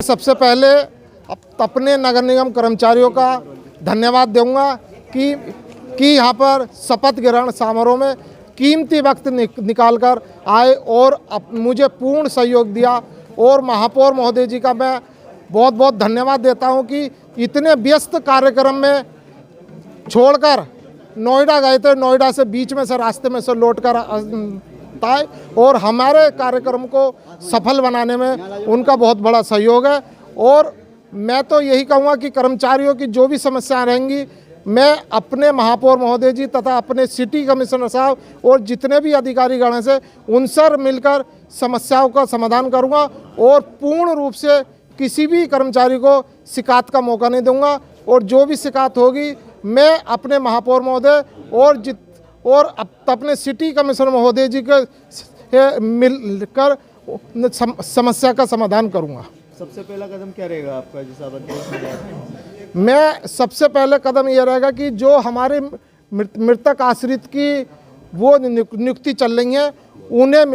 सबसे पहले अपने नगर निगम कर्मचारियों का धन्यवाद दूंगा कि यहाँ पर शपथ ग्रहण समारोह में कीमती वक्त निकालकर आए और मुझे पूर्ण सहयोग दिया। और महापौर महोदय जी का मैं बहुत बहुत धन्यवाद देता हूँ कि इतने व्यस्त कार्यक्रम में छोड़कर नोएडा गए थे, नोएडा से बीच में से रास्ते में से लौटकर आए और हमारे कार्यक्रम को सफल बनाने में उनका बहुत बड़ा सहयोग है। और मैं तो यही कहूँगा कि कर्मचारियों की जो भी समस्याएं रहेंगी, मैं अपने महापौर महोदय जी तथा अपने सिटी कमिश्नर साहब और जितने भी अधिकारीगण हैं उनसे मिलकर समस्याओं का समाधान करूँगा और पूर्ण रूप से किसी भी कर्मचारी को शिकायत का मौका नहीं दूंगा। और जो भी शिकायत होगी मैं अपने महापौर महोदय और अपने सिटी कमिश्नर महोदय जी के मिलकर समस्या का समाधान करूंगा। सबसे पहला कदम क्या रहेगा आपका जिस मैं सबसे पहले कदम ये रहेगा कि जो हमारे मृतक आश्रित की वो नियुक्ति चल रही है उन्हें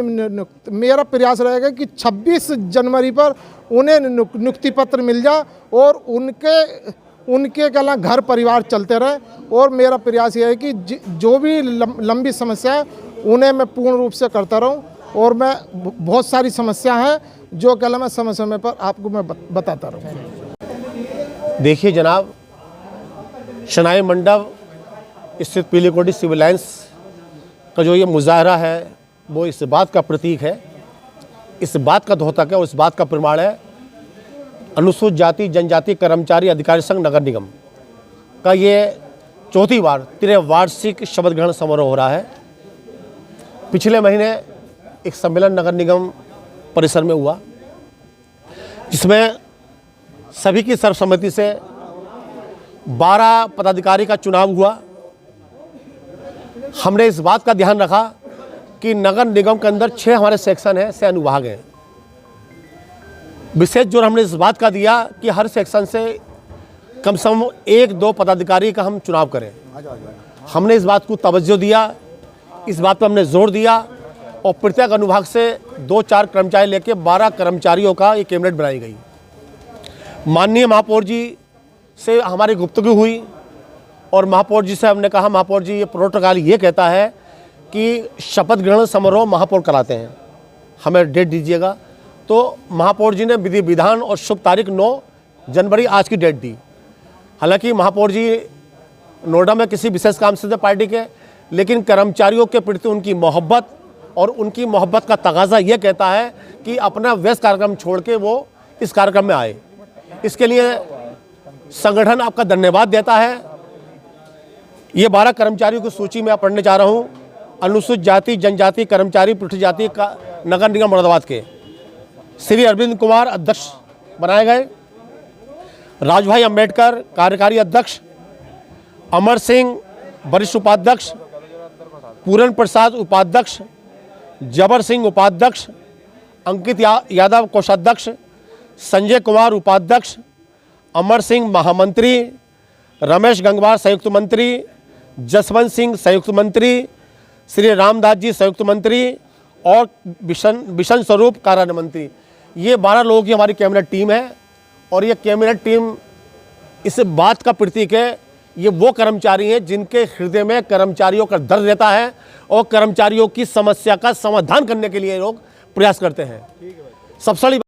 मेरा प्रयास रहेगा कि 26 जनवरी पर उन्हें नियुक्ति पत्र मिल जाए और उनके कला घर परिवार चलते रहे। और मेरा प्रयास ये है कि जो भी लंबी समस्या है उन्हें मैं पूर्ण रूप से करता रहूं। और मैं बहुत सारी समस्या हैं जो कला मैं समय समय पर आपको मैं बताता रहूं। देखिए जनाब, शनाई मंडप स्थित पीली कोठी सिविल लाइन्स का जो ये मुजाहरा है वो इस बात का प्रतीक है, इस बात का द्योतक है और इस बात का प्रमाण है। अनुसूचित जाति जनजाति कर्मचारी अधिकारी संघ नगर निगम का ये चौथी बार त्रिवार्षिक शपथ ग्रहण समारोह हो रहा है। पिछले महीने एक सम्मेलन नगर निगम परिसर में हुआ जिसमें सभी की सर्वसम्मति से 12 पदाधिकारी का चुनाव हुआ। हमने इस बात का ध्यान रखा कि नगर निगम के अंदर 6 हमारे सेक्शन हैं, 6 अनुभाग हैं। विशेष जोर हमने इस बात का दिया कि हर सेक्शन से कम से कम 1-2 पदाधिकारी का हम चुनाव करें। हमने इस बात को तवज्जो दिया, इस बात पर हमने जोर दिया और प्रत्येक अनुभाग से 2-4 कर्मचारी लेके 12 कर्मचारियों का ये कैबिनेट बनाई गई। माननीय महापौर जी से हमारी गुफ्तगू हुई और महापौर जी से हमने कहा, महापौर जी ये प्रोटोकॉल ये कहता है कि शपथ ग्रहण समारोह महापौर कराते हैं, हमें डेट दीजिएगा। तो महापौर जी ने विधि विधान और शुभ तारीख 9 जनवरी आज की डेट दी। हालांकि महापौर जी नोएडा में किसी विशेष काम से थे पार्टी के, लेकिन कर्मचारियों के प्रति उनकी मोहब्बत और उनकी मोहब्बत का तगाज़ा ये कहता है कि अपना व्यस्त कार्यक्रम छोड़ के वो इस कार्यक्रम में आए। इसके लिए संगठन आपका धन्यवाद देता है। ये 12 कर्मचारियों की सूची में पढ़ने जा रहा हूँ। अनुसूचित जाति जनजाति कर्मचारी पृथक जाति का नगर निगम मुरादाबाद के श्री अरविंद कुमार अध्यक्ष बनाए गए, राजभाई अंबेडकर कार्यकारी अध्यक्ष, अमर सिंह वरिष्ठ उपाध्यक्ष, पूरन प्रसाद उपाध्यक्ष, जबर सिंह उपाध्यक्ष, अंकित यादव कोषाध्यक्ष, संजय कुमार उपाध्यक्ष, अमर सिंह महामंत्री, रमेश गंगवार संयुक्त मंत्री, जसवंत सिंह संयुक्त मंत्री, श्री रामदास जी संयुक्त मंत्री और बिशन स्वरूप कार्यालय मंत्री। ये 12 लोगों की हमारी कैबिनेट टीम है और ये कैबिनेट टीम इस बात का प्रतीक है, ये वो कर्मचारी हैं जिनके हृदय में कर्मचारियों का दर्द रहता है और कर्मचारियों की समस्या का समाधान करने के लिए लोग प्रयास करते हैं। सबसे